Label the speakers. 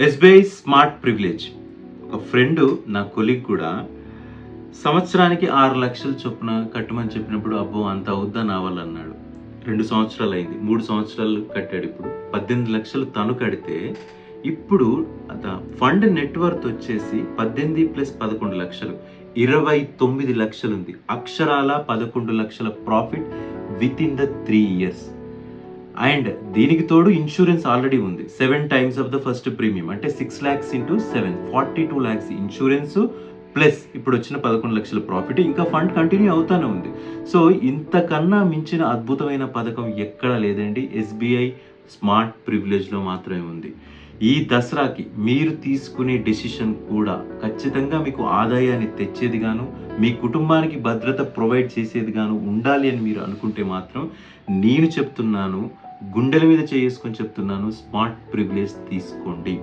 Speaker 1: SBI smart privilege. ఒక friend నా colleague కూడా సంవత్సరానికి 6 లక్షలు చొప్పున కట్టమని చెప్పినప్పుడు అబ్బో అంత అవుద్దా నా వల్ల అన్నాడు. 2 సంవత్సరాలు అయింది, 3 సంవత్సరాలు కట్టాడు. ఇప్పుడు 18 లక్షలు తను కడితే ఇప్పుడు ఫండ్ నెట్వర్త్ వచ్చేసి 18 ప్లస్ 11 లక్షలు, 29 లక్షలు ఉంది. అక్షరాల 11 లక్షల profit with in the 3 years. And దీనికి తోడు ఇన్సూరెన్స్ ఆల్రెడీ ఉంది. 7 times of the first premium అంటే 6 lakhs into 7 42 lakhs insurance plus ఇప్పుడు వచ్చిన 11 లక్షల ప్రాఫిట్. ఇంకా ఫండ్ కంటిన్యూ అవుతానే ఉంది. సో ఇంతకన్నా మించిన అద్భుతమైన పథకం ఎక్కడా లేదండి. ఎస్బీఐ స్మార్ట్ ప్రివిలేజ్లో మాత్రమే ఉంది. ఈ దసరాకి మీరు తీసుకునే డెసిషన్ కూడా ఖచ్చితంగా మీకు ఆదాయాన్ని తెచ్చేదిగాను, మీ కుటుంబానికి భద్రత ప్రొవైడ్ చేసేదిగాను ఉండాలి అని మీరు అనుకుంటే మాత్రం నేను చెప్తున్నాను, గుండెల మీద చేసుకొని చెప్తున్నాను, స్మార్ట్ ప్రివిలేజ్ తీసుకోండి.